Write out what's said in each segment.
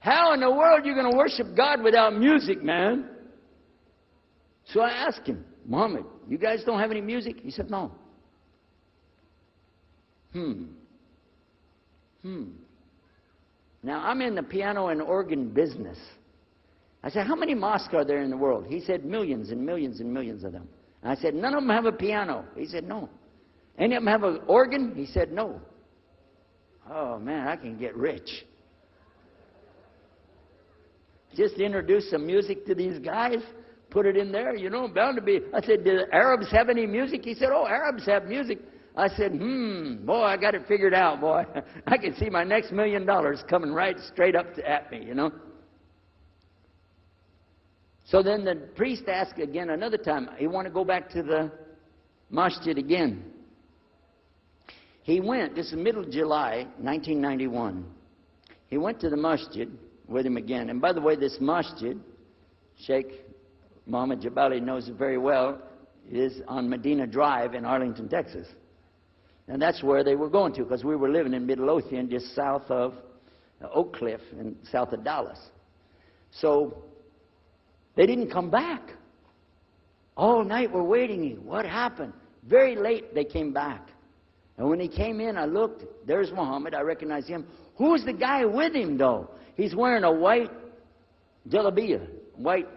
How in the world are you going to worship God without music, man? So I asked him, Muhammad, you guys don't have any music? He said, no. Now, I'm in the piano and organ business. I said, how many mosques are there in the world? He said, millions and millions and millions of them. And I said, none of them have a piano. He said, no. Any of them have an organ? He said, no. Oh, man, I can get rich. Just introduce some music to these guys, put it in there, you know, bound to be. I said, do the Arabs have any music? He said, oh, Arabs have music. I said, boy, I got it figured out, boy. I can see my next $1 million coming right straight up at me, you know. So then the priest asked again another time. He wanted to go back to the masjid again. He went, this is middle of July, 1991. He went to the masjid with him again. And by the way, this masjid, Sheikh Mohammed Jabali knows it very well, is on Medina Drive in Arlington, Texas. And that's where they were going to, because we were living in Midlothian, just south of Oak Cliff and south of Dallas. So they didn't come back. All night we're waiting. What happened? Very late they came back. And when he came in, I looked. There's Muhammad. I recognized him. Who's the guy with him, though? He's wearing a white jalabiyah, white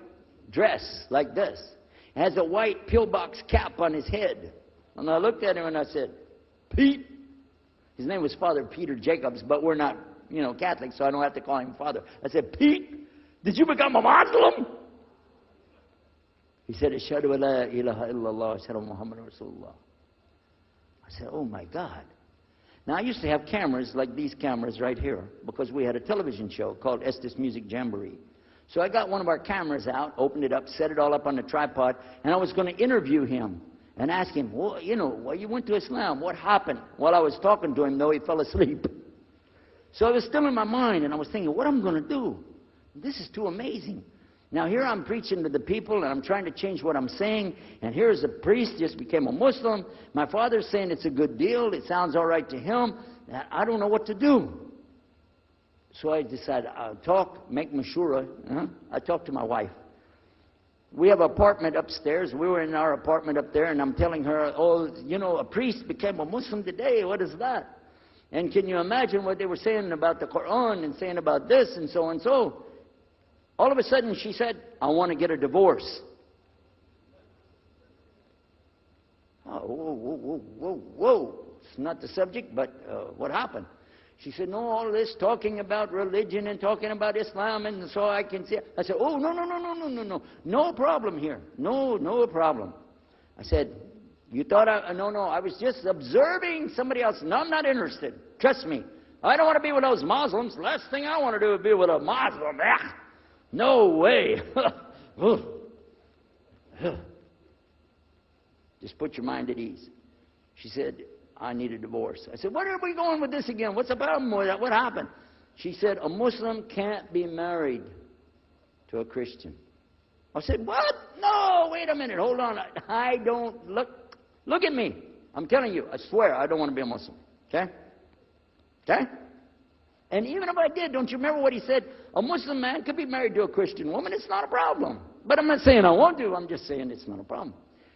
dress like this. Has a white pillbox cap on his head. And I looked at him and I said, Pete. His name was Father Peter Jacobs, but we're not, Catholic, so I don't have to call him Father. I said, Pete, did you become a Muslim? He said, Ashhadu la ilaha illallah, Ashhadu Muhammad Rasulullah. I said, oh my God. Now I used to have cameras like these cameras right here, because we had a television show called Estes Music Jamboree. So I got one of our cameras out, opened it up, set it all up on the tripod, and I was going to interview him and ask him, well, why you went to Islam? What happened? While I was talking to him, though, he fell asleep. So it was still in my mind, and I was thinking, what am I going to do? This is too amazing. Now here I'm preaching to the people, and I'm trying to change what I'm saying, and here's a priest, just became a Muslim. My father's saying it's a good deal. It sounds all right to him. I don't know what to do. So I decided I'll talk, make mashura. I talked to my wife. We have an apartment upstairs. We were in our apartment up there, and I'm telling her, oh, a priest became a Muslim today. What is that? And can you imagine what they were saying about the Quran and saying about this and so and so? All of a sudden, she said, I want to get a divorce. Oh, whoa. It's not the subject, but what happened? She said, no, all this talking about religion and talking about Islam, and so I can see. I said, oh, no. No problem here. No problem. I said, you thought no, I was just observing somebody else. No, I'm not interested. Trust me. I don't want to be with those Muslims. The last thing I want to do is be with a Muslim. No way. Just put your mind at ease. She said, I need a divorce. I said, where are we going with this again? What's the problem with that? What happened? She said, a Muslim can't be married to a Christian. I said, what? No, wait a minute. Hold on. I don't look at me. I'm telling you, I swear, I don't want to be a Muslim. Okay? Okay? And even if I did, don't you remember what he said? A Muslim man could be married to a Christian woman. It's not a problem. But I'm not saying I won't do. I'm just saying it's not a problem.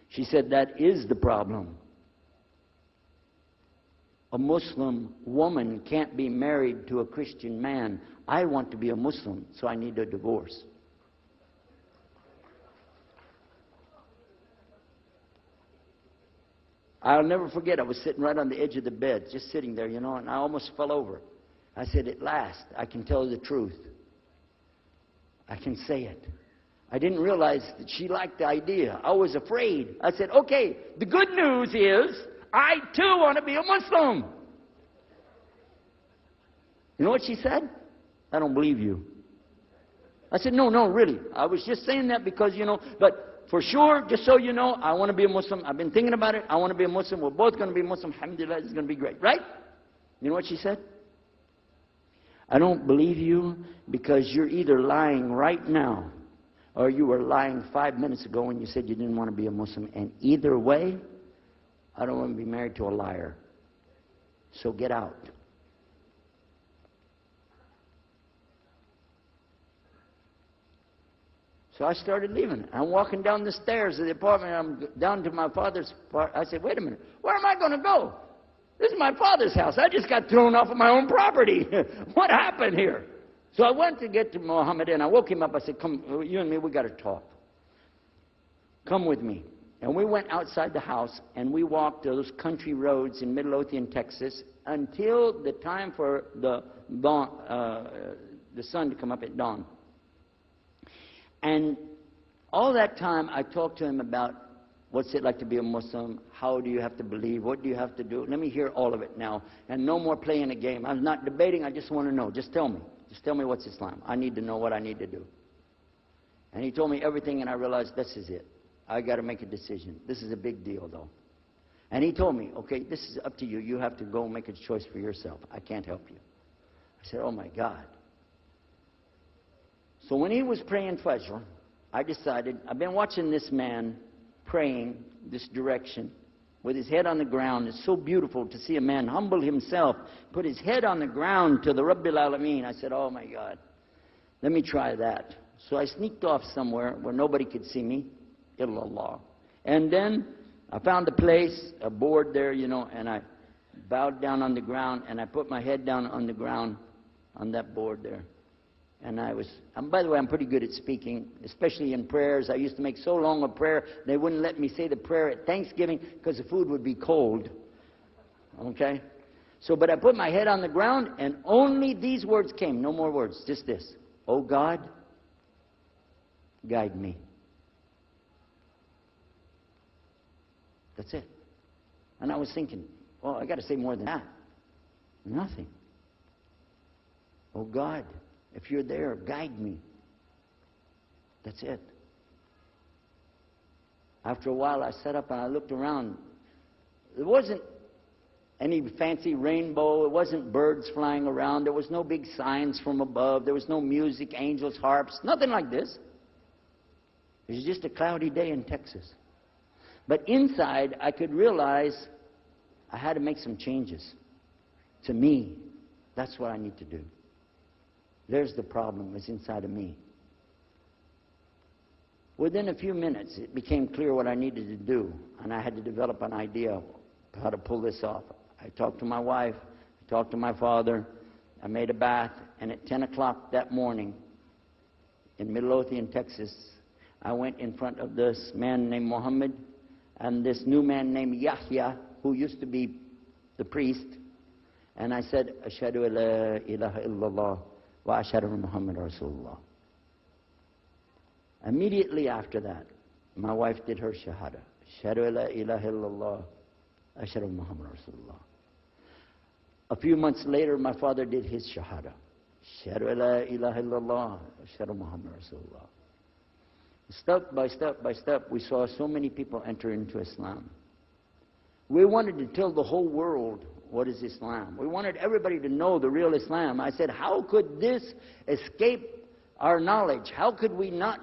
She said, that is the problem. A Muslim woman can't be married to a Christian man. I want to be a Muslim, so I need a divorce. I'll never forget, I was sitting right on the edge of the bed, just sitting there, and I almost fell over. I said, at last, I can tell the truth. I can say it. I didn't realize that she liked the idea. I was afraid. I said, okay, the good news is, I too want to be a Muslim. You know what she said? I don't believe you. I said, no, really. I was just saying that because, but for sure, just so you know, I want to be a Muslim. I've been thinking about it. I want to be a Muslim. We're both going to be Muslim. Alhamdulillah, it's going to be great. Right? You know what she said? I don't believe you because you're either lying right now or you were lying 5 minutes ago when you said you didn't want to be a Muslim. And either way, I don't want to be married to a liar. So get out. So I started leaving. I'm walking down the stairs of the apartment. I'm down to my father's part. I said, wait a minute. Where am I going to go? This is my father's house. I just got thrown off of my own property. What happened here? So I went to get to Muhammad, and I woke him up. I said, come, you and me, we got to talk. Come with me. And we went outside the house, and we walked those country roads in Midlothian, Texas, until the time for the sun to come up at dawn. And all that time, I talked to him about what's it like to be a Muslim, how do you have to believe, what do you have to do. Let me hear all of it now, and no more playing a game. I'm not debating, I just want to know. Just tell me. Just tell me what's Islam. I need to know what I need to do. And he told me everything, and I realized this is it. I got to make a decision. This is a big deal, though. And he told me, okay, this is up to you. You have to go make a choice for yourself. I can't help you. I said, oh, my God. So when he was praying Fajr, I decided, I've been watching this man praying this direction with his head on the ground. It's so beautiful to see a man humble himself, put his head on the ground to the Rabbil Alameen. I said, oh, my God, let me try that. So I sneaked off somewhere where nobody could see me. Illallah. And then I found a place, a board there, you know, and I bowed down on the ground, and I put my head down on the ground on that board there. And by the way, I'm pretty good at speaking, especially in prayers. I used to make so long a prayer, they wouldn't let me say the prayer at Thanksgiving because the food would be cold. Okay? So, but I put my head on the ground, and only these words came, no more words, just this. Oh God, guide me. That's it. And I was thinking, well, I got to say more than that. Nothing. Oh God, if you're there, guide me. That's it. After a while, I sat up and I looked around. There wasn't any fancy rainbow. It wasn't birds flying around. There was no big signs from above. There was no music, angels, harps, nothing like this. It was just a cloudy day in Texas. But inside, I could realize I had to make some changes. To me, that's what I need to do. There's the problem, it's inside of me. Within a few minutes, it became clear what I needed to do, and I had to develop an idea of how to pull this off. I talked to my wife, I talked to my father, I made a bath, and at 10 o'clock that morning in Midlothian, Texas, I went in front of this man named Muhammad and this new man named Yahya, who used to be the priest, and I said, Ashhadu la ilaha illallah wa ashhadu Muhammad Rasulullah. Immediately after that, my wife did her shahada. Ashhadu la ilaha illallah, ashhadu Muhammad Rasulullah. A few months later, my father did his shahada. Ashhadu la ilaha illallah, ashhadu Muhammad Rasulullah. Step by step by step, we saw so many people enter into Islam. We wanted to tell the whole world what is Islam. We wanted everybody to know the real Islam. I said, how could this escape our knowledge? How could we not